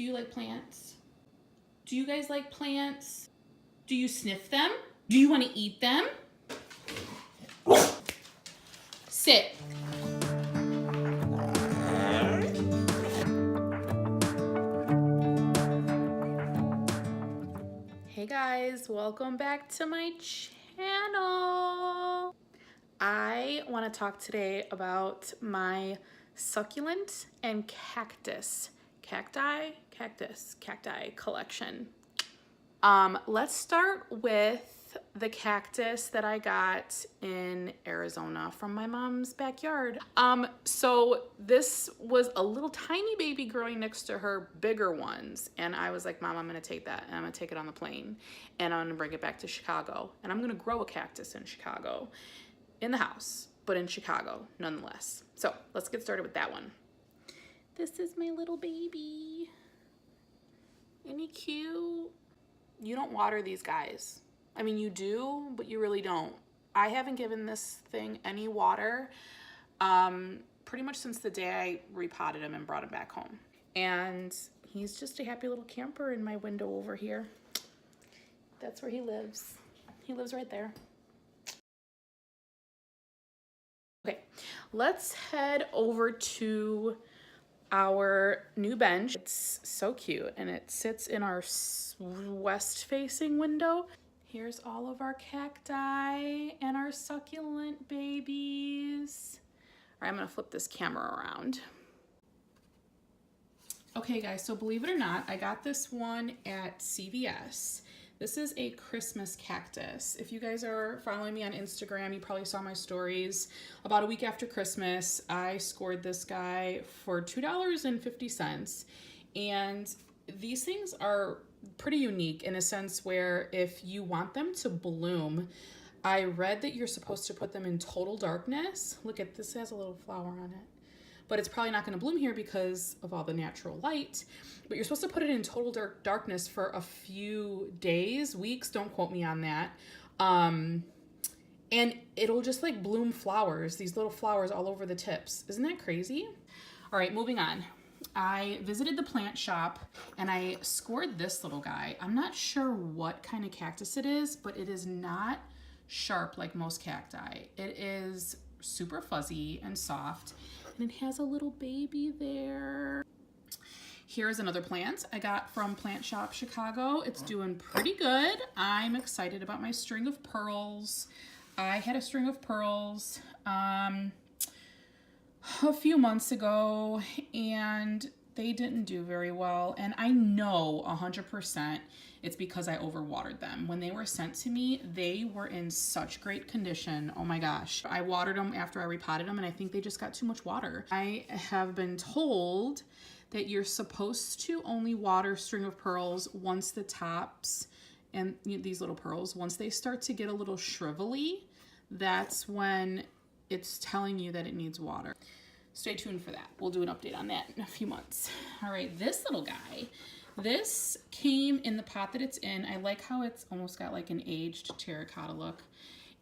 Do you like plants? Do you guys like plants? Do you sniff them? Do you want to eat them? Sit. Hey guys, welcome back to my channel. I want to talk today about my succulent and cactus cacti collection. Let's start with the cactus that I got in Arizona from my mom's backyard. So this was a little tiny baby growing next to her bigger ones. And I was like, Mom, I'm gonna take that and I'm gonna take it on the plane and I'm gonna bring it back to Chicago. And I'm gonna grow a cactus in Chicago, in the house, but in Chicago nonetheless. So let's get started with that one. This is my little baby. Isn't he cute? You don't water these guys. I mean, you do, but you really don't. I haven't given this thing any water pretty much since the day I repotted him and brought him back home. And he's just a happy little camper in my window over here. That's where he lives. He lives right there. Okay, let's head over to our new bench. It's so cute and it sits in our west facing window. Here's all of our cacti and our succulent babies. All right, I'm gonna flip this camera around. Okay guys, so believe it or not, I got this one at CVS. This is a Christmas cactus. If you guys are following me on Instagram, you probably saw my stories. About a week after Christmas, I scored this guy for $2.50. And these things are pretty unique in a sense where if you want them to bloom, I read that you're supposed to put them in total darkness. Look at this, has a little flower on it. But it's probably not going to bloom here because of all the natural light. But you're supposed to put it in total darkness for a few days, weeks, don't quote me on that. And it'll just like bloom flowers, these little flowers all over the tips. Isn't that crazy? All right, moving on. I visited the plant shop and I scored this little guy. I'm not sure what kind of cactus it is, but it is not sharp like most cacti. It is super fuzzy and soft. And it has a little baby there. Here's another plant I got from Plant Shop Chicago. It's doing pretty good. I'm excited about my string of pearls. I had a string of pearls a few months ago and they didn't do very well. And I know 100% it's because I overwatered them. When they were sent to me, they were in such great condition. Oh my gosh. I watered them after I repotted them and I think they just got too much water. I have been told that you're supposed to only water string of pearls once the tops and these little pearls, once they start to get a little shrivelly, that's when it's telling you that it needs water. Stay tuned for that. We'll do an update on that in a few months. All right, this little guy, this came in the pot that it's in. I like how it's almost got like an aged Terra Cotta look.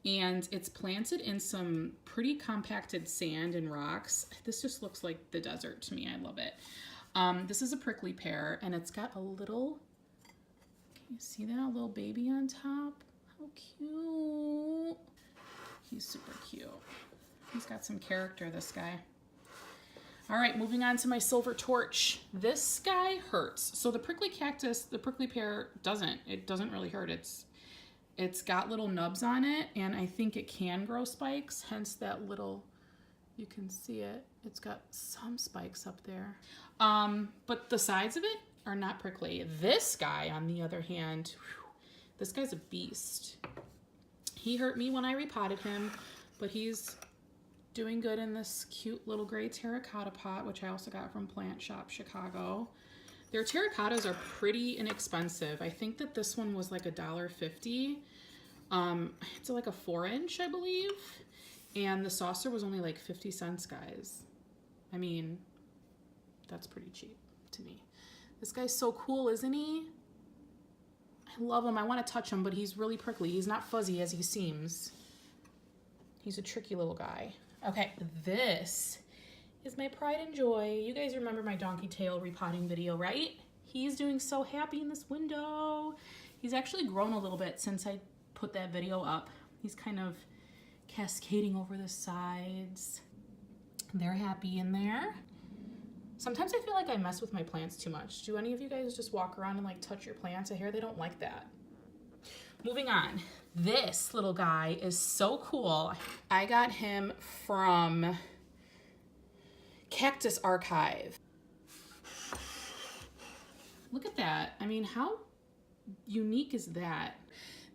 And it's planted in some pretty compacted sand and rocks. This just looks like the desert to me. I love it. This is a prickly pear and it's got a little, can you see that? A little baby on top? How cute. He's super cute. He's got some character, this guy. All right, moving on to my silver torch. This guy hurts. So the prickly cactus, the prickly pear doesn't. It doesn't really hurt. It's got little nubs on it, and I think it can grow spikes, hence that little, you can see it. It's got some spikes up there. But the sides of it are not prickly. This guy, on the other hand, this guy's a beast. He hurt me when I repotted him, but he's doing good in this cute little gray Terra Cotta pot, which I also got from Plant Shop Chicago. Their Terra Cottas are pretty inexpensive. I think that this one was like $1.50. It's like a 4-inch, I believe. And the saucer was only like 50 cents, guys. I mean, that's pretty cheap to me. This guy's so cool, isn't he? I love him. I want to touch him, but he's really prickly. He's not fuzzy as he seems. He's a tricky little guy. Okay, this is my pride and joy. You guys remember my donkey tail repotting video, right? He's doing so happy in this window. He's actually grown a little bit since I put that video up. He's kind of cascading over the sides. They're happy in there. Sometimes I feel like I mess with my plants too much. Do any of you guys just walk around and like touch your plants? I hear they don't like that. Moving on. This little guy is so cool. I got him from Cactus Archive. Look at that. I mean, how unique is that?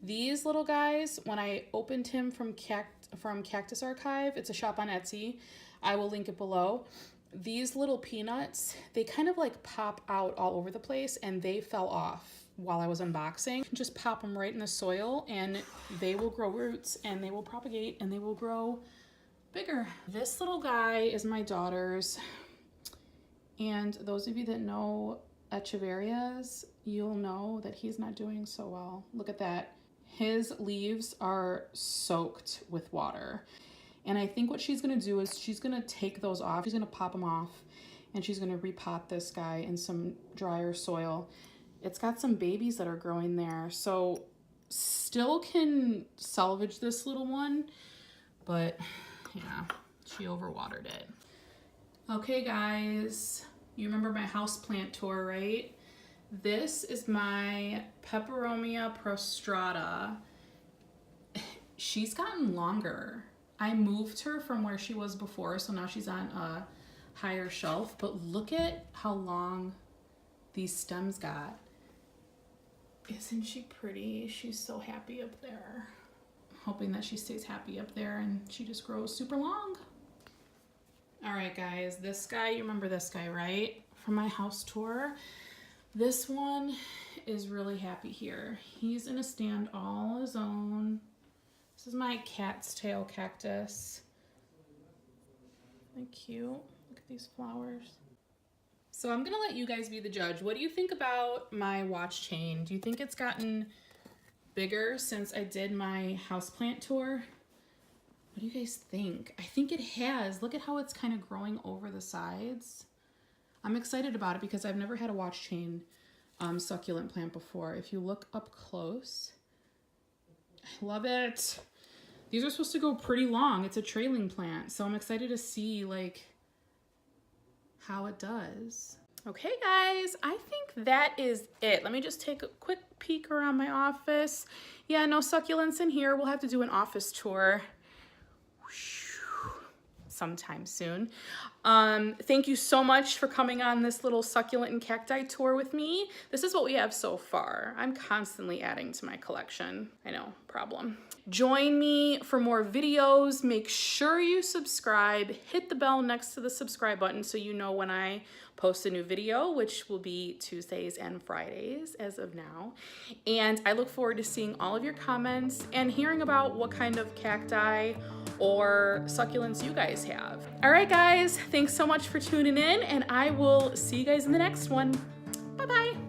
These little guys, when I opened him from Cactus Archive, it's a shop on Etsy. I will link it below. These little peanuts, they kind of like pop out all over the place, and they fell off while I was unboxing. Just pop them right in the soil and they will grow roots and they will propagate and they will grow bigger. This little guy is my daughter's, and those of you that know Echeverias, you'll know that he's not doing so well. Look at that. His leaves are soaked with water. And I think what she's gonna do is she's gonna take those off. She's gonna pop them off and she's gonna repot this guy in some drier soil. It's got some babies that are growing there. So still can salvage this little one, but yeah, she overwatered it. Okay guys, you remember my houseplant tour, right? This is my Peperomia Prostrata. She's gotten longer. I moved her from where she was before, so now she's on a higher shelf, but look at how long these stems got. Isn't she pretty? She's so happy up there. I'm hoping that she stays happy up there and she just grows super long. All right, guys, this guy, you remember this guy, right? From my house tour. This one is really happy here. He's in a stand all on his own. This is my Catstail Cactus. Isn't that cute? Look at these flowers. So I'm gonna let you guys be the judge. What do you think about my watch chain? Do you think it's gotten bigger since I did my houseplant tour? What do you guys think? I think it has. Look at how it's kind of growing over the sides. I'm excited about it because I've never had a watch chain succulent plant before. If you look up close, I love it. These are supposed to go pretty long. It's a trailing plant, so I'm excited to see like how it does. Okay guys, I think that is it. Let me just take a quick peek around my office. Yeah, no succulents in here. We'll have to do an office tour sometime soon. Thank you so much for coming on this little succulent and cacti tour with me. This is what we have so far. I'm constantly adding to my collection. I know, problem. Join me for more videos. Make sure you subscribe. Hit the bell next to the subscribe button so you know when I post a new video, which will be Tuesdays and Fridays as of now. And I look forward to seeing all of your comments and hearing about what kind of cacti or succulents you guys have. All right, guys, thanks so much for tuning in, and I will see you guys in the next one. Bye-bye.